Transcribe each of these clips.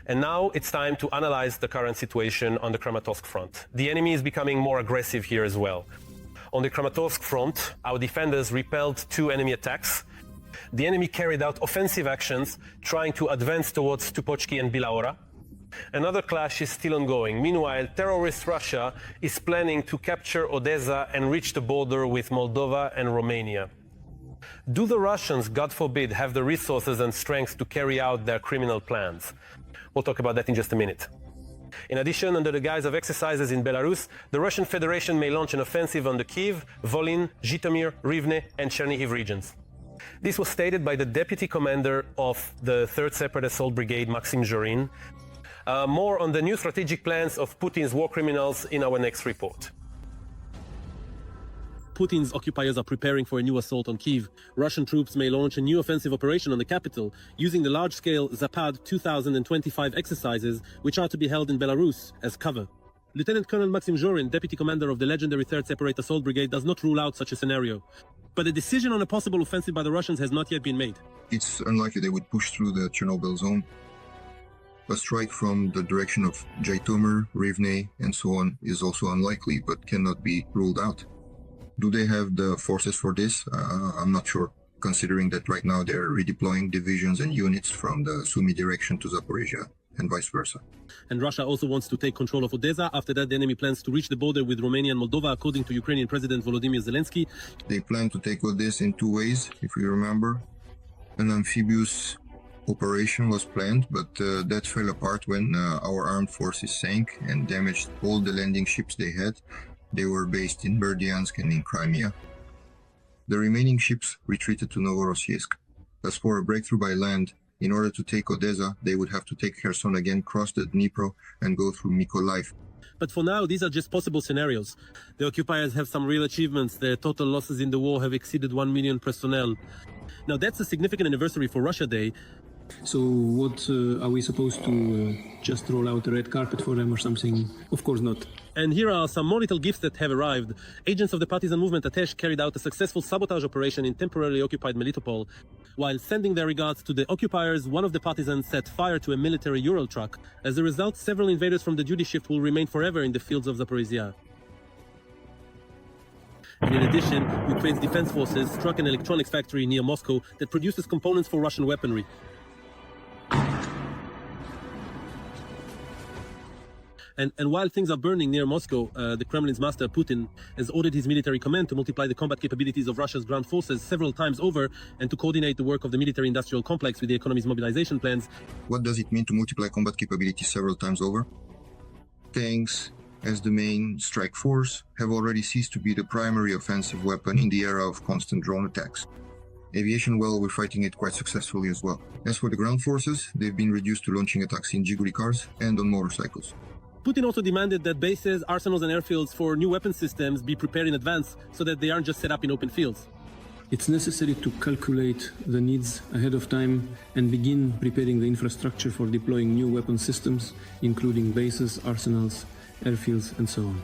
And now it's time to analyze the current situation on the Kramatorsk front. The enemy is becoming more aggressive here as well. On the Kramatorsk front, our defenders repelled 2 enemy attacks. The enemy carried out offensive actions, trying to advance towards Tupochki and Bilaora. Another clash is still ongoing. Meanwhile, terrorist Russia is planning to capture Odessa and reach the border with Moldova and Romania. Do the Russians, God forbid, have the resources and strength to carry out their criminal plans? We'll talk about that in just a minute. In addition, under the guise of exercises in Belarus, the Russian Federation may launch an offensive on the Kyiv, Volyn, Zhytomyr, Rivne and Chernihiv regions. This was stated by the deputy commander of the 3rd Separate Assault Brigade, Maxim Zhorin. More on the new strategic plans of Putin's war criminals in our next report. Putin's occupiers are preparing for a new assault on Kyiv. Russian troops may launch a new offensive operation on the capital using the large-scale Zapad 2025 exercises, which are to be held in Belarus, as cover. Lieutenant Colonel Maxim Zhorin, deputy commander of the legendary 3rd Separate Assault Brigade, does not rule out such a scenario. But a decision on a possible offensive by the Russians has not yet been made. It's unlikely they would push through the Chernobyl zone. A strike from the direction of Zhytomyr, Rivne, and so on is also unlikely, but cannot be ruled out. Do they have the forces for this? I'm not sure, considering that right now they're redeploying divisions and units from the Sumy direction to Zaporizhia, and vice versa. And Russia also wants to take control of Odessa. After that, the enemy plans to reach the border with Romania and Moldova, according to Ukrainian President Volodymyr Zelensky. They plan to take Odessa in 2 ways, if you remember. An amphibious operation was planned, but that fell apart when our armed forces sank and damaged all the landing ships they had. They were based in Berdyansk and in Crimea. The remaining ships retreated to Novorossiysk. As for a breakthrough by land, in order to take Odessa, they would have to take Kherson again, cross the Dnipro, and go through Mykolaiv. But for now, these are just possible scenarios. The occupiers have some real achievements. Their total losses in the war have exceeded 1 million personnel. Now, that's a significant anniversary for Russia Day. So what, are we supposed to just roll out a red carpet for them or something? Of course not. And here are some more little gifts that have arrived. Agents of the partisan movement Atesh carried out a successful sabotage operation in temporarily occupied Melitopol. While sending their regards to the occupiers, one of the partisans set fire to a military Ural truck. As a result, several invaders from the duty shift will remain forever in the fields of Zaporizhia. And in addition, Ukraine's defense forces struck an electronics factory near Moscow that produces components for Russian weaponry. And while things are burning near Moscow, the Kremlin's master, Putin, has ordered his military command to multiply the combat capabilities of Russia's ground forces several times over and to coordinate the work of the military-industrial complex with the economy's mobilization plans. What does it mean to multiply combat capabilities several times over? Tanks, as the main strike force, have already ceased to be the primary offensive weapon in the era of constant drone attacks. Aviation, well, we're fighting it quite successfully as well. As for the ground forces, they've been reduced to launching attacks in Zhiguli cars and on motorcycles. Putin also demanded that bases, arsenals and airfields for new weapon systems be prepared in advance so that they aren't just set up in open fields. It's necessary to calculate the needs ahead of time and begin preparing the infrastructure for deploying new weapon systems, including bases, arsenals, airfields, and so on.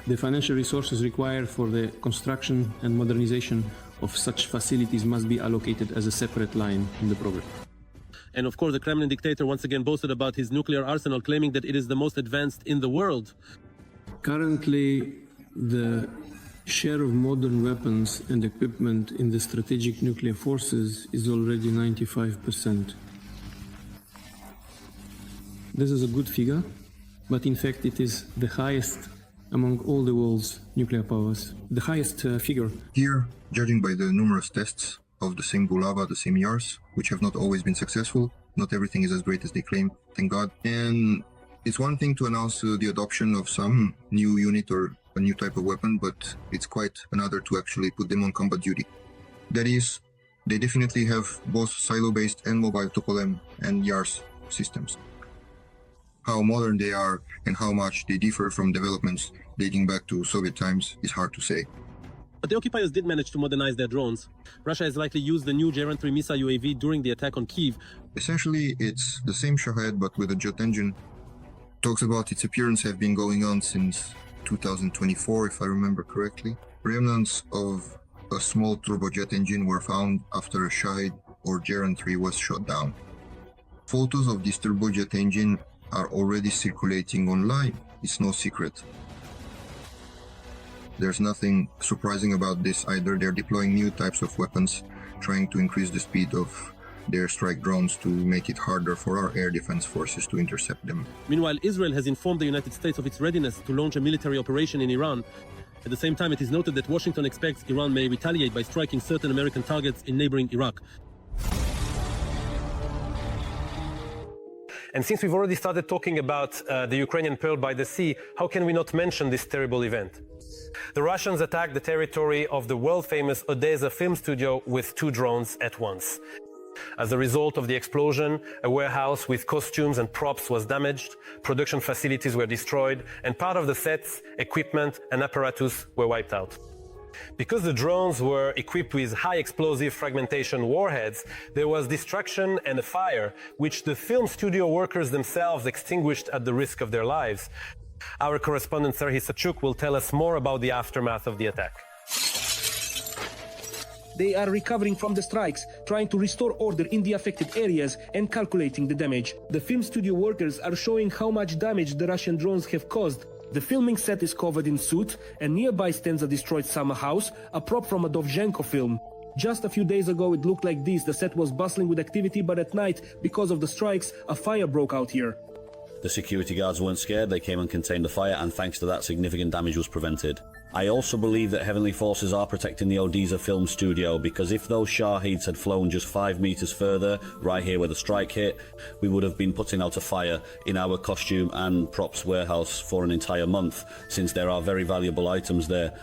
The financial resources required for the construction and modernization of such facilities must be allocated as a separate line in the program. And of course, the Kremlin dictator once again boasted about his nuclear arsenal, claiming that it is the most advanced in the world. Currently, the share of modern weapons and equipment in the strategic nuclear forces is already 95%. This is a good figure, but in fact it is the highest among all the world's nuclear powers, the highest figure. Here, judging by the numerous tests of the same Bulava, the same Yars, which have not always been successful. Not everything is as great as they claim, thank God. And it's one thing to announce the adoption of some new unit or a new type of weapon, but it's quite another to actually put them on combat duty. That is, they definitely have both silo-based and mobile Tupolev and Yars systems. How modern they are and how much they differ from developments dating back to Soviet times is hard to say. But the occupiers did manage to modernize their drones. Russia has likely used the new Geran-3 missile UAV during the attack on Kyiv. Essentially, it's the same Shahed but with a jet engine. Talks about its appearance have been going on since 2024, if I remember correctly. Remnants of a small turbojet engine were found after a Shahed or Geran-3 was shot down. Photos of this turbojet engine are already circulating online. It's no secret. There's nothing surprising about this either. They're deploying new types of weapons, trying to increase the speed of their strike drones to make it harder for our air defense forces to intercept them. Meanwhile, Israel has informed the United States of its readiness to launch a military operation in Iran. At the same time, it is noted that Washington expects Iran may retaliate by striking certain American targets in neighboring Iraq. And since we've already started talking about the Ukrainian Pearl by the Sea, how can we not mention this terrible event? The Russians attacked the territory of the world-famous Odessa film studio with 2 drones at once. As a result of the explosion, a warehouse with costumes and props was damaged, production facilities were destroyed, and part of the sets, equipment, and apparatus were wiped out. Because the drones were equipped with high explosive fragmentation warheads, there was destruction and a fire, which the film studio workers themselves extinguished at the risk of their lives. Our correspondent Serhiy Sachuk will tell us more about the aftermath of the attack. They are recovering from the strikes, trying to restore order in the affected areas and calculating the damage. The film studio workers are showing how much damage the Russian drones have caused. The filming set is covered in soot, and nearby stands a destroyed summer house, a prop from a Dovzhenko film. Just a few days ago it looked like this. The set was bustling with activity, but at night, because of the strikes, a fire broke out here. The security guards weren't scared, they came and contained the fire, and thanks to that, significant damage was prevented. I also believe that Heavenly Forces are protecting the Odessa film studio, because if those Shaheeds had flown just 5 meters further, right here where the strike hit, we would have been putting out a fire in our costume and props warehouse for an entire month, since there are very valuable items there.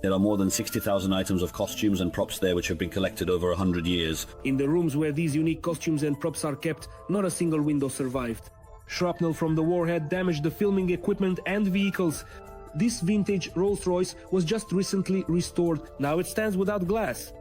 There are more than 60,000 items of costumes and props there which have been collected over 100 years. In the rooms where these unique costumes and props are kept, not a single window survived. Shrapnel from the warhead damaged the filming equipment and vehicles. This vintage Rolls-Royce was just recently restored. Now it stands without glass.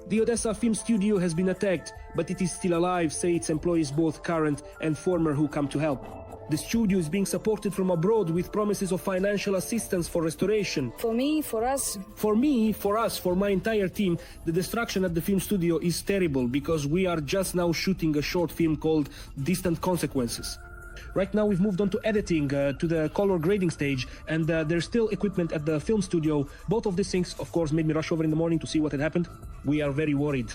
The Odessa film studio has been attacked, but it is still alive, say its employees, both current and former, who come to help. The studio is being supported from abroad with promises of financial assistance for restoration. For me, for us. For me, for us, for my entire team, the destruction at the film studio is terrible because we are just now shooting a short film called Distant Consequences. Right now we've moved on to editing, to the color grading stage, and there's still equipment at the film studio. Both of these things, of course, made me rush over in the morning to see what had happened. We are very worried.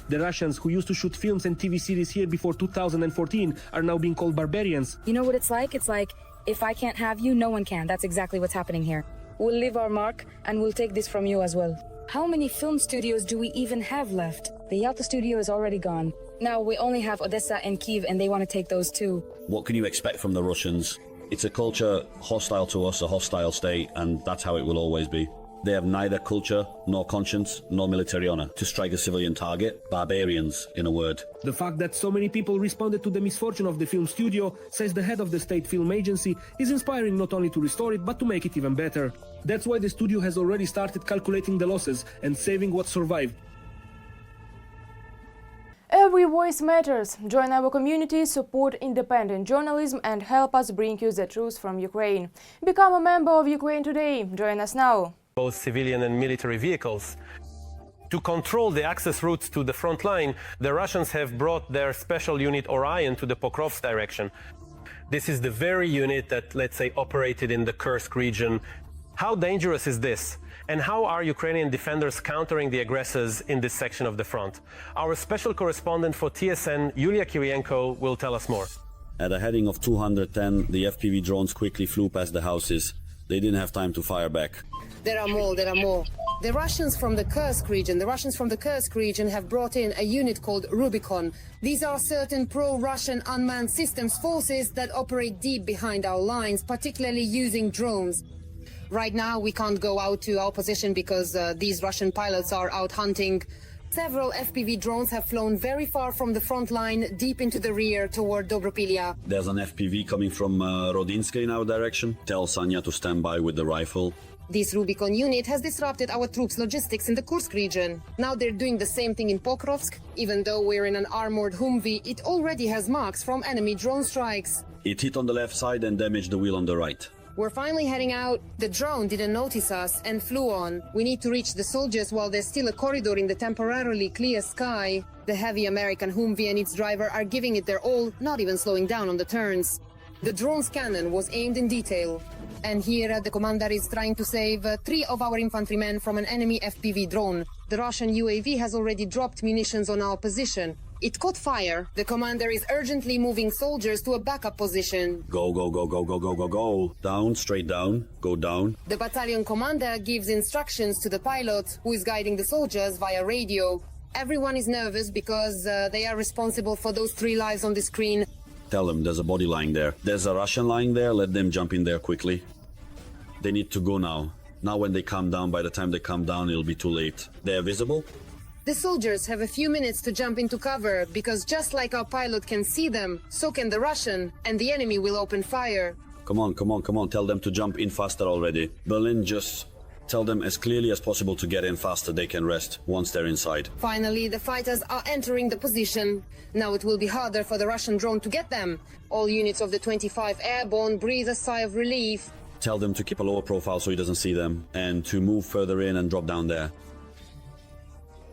The Russians, who used to shoot films and TV series here before 2014, are now being called barbarians. You know what it's like? It's like, if I can't have you, no one can. That's exactly what's happening here. We'll leave our mark, and we'll take this from you as well. How many film studios do we even have left? The Yalta studio is already gone. Now we only have Odessa and Kyiv, and they want to take those too. What can you expect from the Russians? It's a culture hostile to us, a hostile state, and that's how it will always be. They have neither culture, nor conscience, nor military honor. To strike a civilian target, barbarians, in a word. The fact that so many people responded to the misfortune of the film studio, says the head of the state film agency, is inspiring not only to restore it, but to make it even better. That's why the studio has already started calculating the losses and saving what survived. Every voice matters. Join our community, support independent journalism and help us bring you the truth from Ukraine. Become a member of Ukraine Today. Join us now. Both civilian and military vehicles. To control the access routes to the front line, the Russians have brought their special unit Orion to the Pokrovsk direction. This is the very unit that, let's say, operated in the Kursk region. How dangerous is this? And how are Ukrainian defenders countering the aggressors in this section of the front? Our special correspondent for TSN, Yulia Kirienko, will tell us more. At a heading of 210, the FPV drones quickly flew past the houses. They didn't have time to fire back. There are more. The Russians from the Kursk region have brought in a unit called Rubicon. These are certain pro-Russian unmanned systems forces that operate deep behind our lines, particularly using drones. Right now, we can't go out to our position because these Russian pilots are out hunting. Several FPV drones have flown very far from the front line, deep into the rear toward Dobropilya. There's an FPV coming from Rodinska in our direction. Tell Sanya to stand by with the rifle. This Rubicon unit has disrupted our troops' logistics in the Kursk region. Now they're doing the same thing in Pokrovsk. Even though we're in an armored Humvee, it already has marks from enemy drone strikes. It hit on the left side and damaged the wheel on the right. We're finally heading out. The drone didn't notice us and flew on. We need to reach the soldiers while there's still a corridor in the temporarily clear sky. The heavy American Humvee and its driver are giving it their all, not even slowing down on the turns. The drone's cannon was aimed in detail. And here the commander is trying to save 3 of our infantrymen from an enemy FPV drone. The Russian UAV has already dropped munitions on our position. It caught fire. The commander is urgently moving soldiers to a backup position. Go, go, go, go, go, go, go, go. Down, straight down, go down. The battalion commander gives instructions to the pilot, who is guiding the soldiers via radio. Everyone is nervous because they are responsible for those 3 lives on the screen. Tell them there's a body lying there. There's a Russian lying there, let them jump in there quickly. They need to go now. Now when they come down, by the time they come down, it'll be too late. They are visible? The soldiers have a few minutes to jump into cover, because just like our pilot can see them, so can the Russian, and the enemy will open fire. Come on, come on, come on, tell them to jump in faster already. Berlin, just tell them as clearly as possible to get in faster, they can rest once they're inside. Finally, the fighters are entering the position. Now it will be harder for the Russian drone to get them. All units of the 25 Airborne breathe a sigh of relief. Tell them to keep a lower profile so he doesn't see them, and to move further in and drop down there.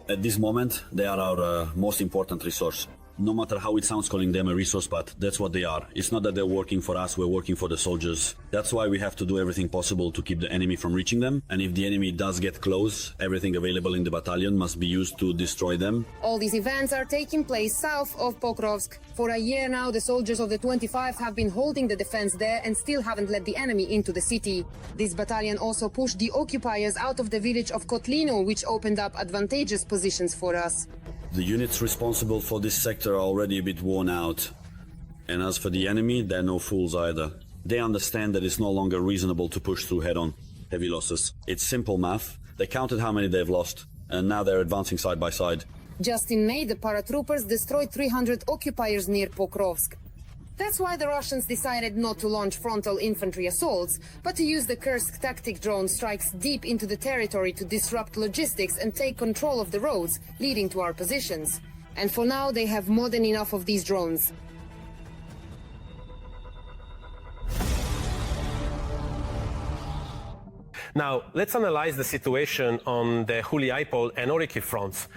At this moment, they are our most important resource. No matter how it sounds calling them a resource, but that's what they are. It's not that they're working for us, we're working for the soldiers. That's why we have to do everything possible to keep the enemy from reaching them. And if the enemy does get close, everything available in the battalion must be used to destroy them. All these events are taking place south of Pokrovsk. For a year now, the soldiers of the 25 have been holding the defense there and still haven't let the enemy into the city. This battalion also pushed the occupiers out of the village of Kotlino, which opened up advantageous positions for us. The units responsible for this sector are already a bit worn out. And as for the enemy, they're no fools either. They understand that it's no longer reasonable to push through head-on. Heavy losses. It's simple math. They counted how many they've lost, and now they're advancing side by side. Just in May, the paratroopers destroyed 300 occupiers near Pokrovsk. That's why the Russians decided not to launch frontal infantry assaults, but to use the Kursk tactic drone strikes deep into the territory to disrupt logistics and take control of the roads leading to our positions. And for now, they have more than enough of these drones. Now, let's analyze the situation on the Huliaipol and Oriki fronts.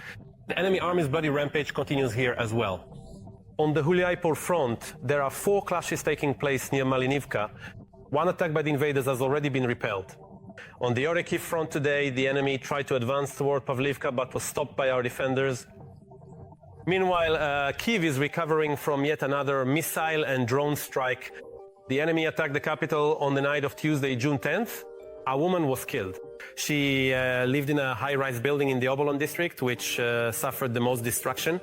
The enemy army's bloody rampage continues here as well. On the Huliaipol front, there are 4 clashes taking place near Malinivka. One attack by the invaders has already been repelled. On the Oriki front today, the enemy tried to advance toward Pavlivka but was stopped by our defenders. Meanwhile, Kyiv is recovering from yet another missile and drone strike. The enemy attacked the capital on the night of Tuesday, June 10th. A woman was killed. She lived in a high-rise building in the Obolon district, which suffered the most destruction.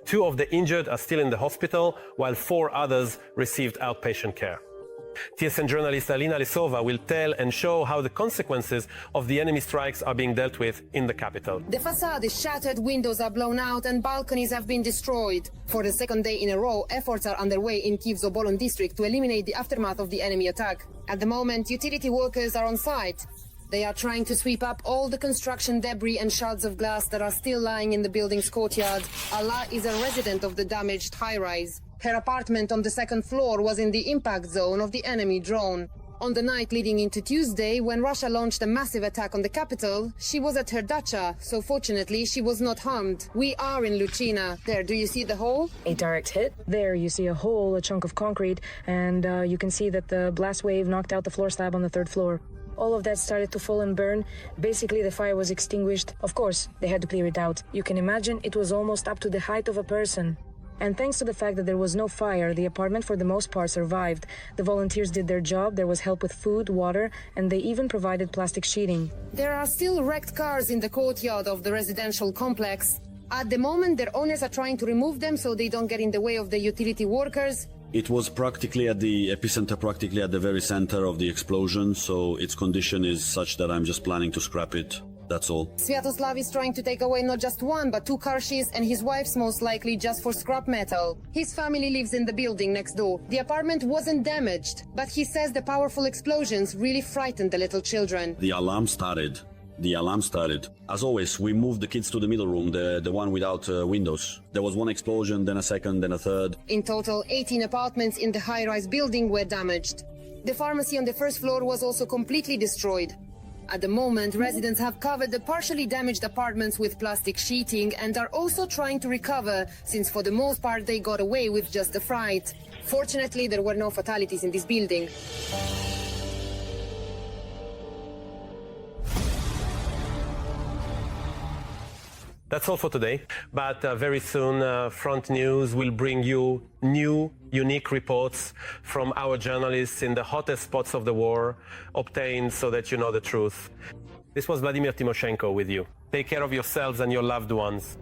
2 of the injured are still in the hospital, while 4 others received outpatient care. TSN journalist Alina Lisova will tell and show how the consequences of the enemy strikes are being dealt with in the capital. The facade is shattered, windows are blown out, and balconies have been destroyed. For the 2nd day in a row, efforts are underway in Kyiv's Obolon district to eliminate the aftermath of the enemy attack. At the moment, utility workers are on site. They are trying to sweep up all the construction debris and shards of glass that are still lying in the building's courtyard. Allah is a resident of the damaged high-rise. Her apartment on the 2nd floor was in the impact zone of the enemy drone. On the night leading into Tuesday, when Russia launched a massive attack on the capital, she was at her dacha, so fortunately she was not harmed. We are in Lucina. There, do you see the hole? A direct hit. There you see a hole, a chunk of concrete, and you can see that the blast wave knocked out the floor slab on the 3rd floor. All of that started to fall and burn. Basically, the fire was extinguished. Of course, they had to clear it out. You can imagine it was almost up to the height of a person. And thanks to the fact that there was no fire, the apartment for the most part survived. The volunteers did their job, there was help with food, water, and they even provided plastic sheeting. There are still wrecked cars in the courtyard of the residential complex. At the moment, their owners are trying to remove them so they don't get in the way of the utility workers. It was practically at the epicenter, practically at the very center of the explosion, so its condition is such that I'm just planning to scrap it. That's all. Sviatoslav is trying to take away not just 1 but 2 Karshis and his wife's most likely just for scrap metal. His family lives in the building next door. The apartment wasn't damaged, but he says the powerful explosions really frightened the little children. The alarm started. As always, we moved the kids to the middle room, the one without windows. There was 1 explosion, then a 2nd, then a 3rd. In total, 18 apartments in the high-rise building were damaged. The pharmacy on the first floor was also completely destroyed. At the moment, residents have covered the partially damaged apartments with plastic sheeting and are also trying to recover, since for the most part they got away with just the fright. Fortunately, there were no fatalities in this building. That's all for today, but very soon Front News will bring you new, unique reports from our journalists in the hottest spots of the war, obtained so that you know the truth. This was Vladimir Timoshenko with you. Take care of yourselves and your loved ones.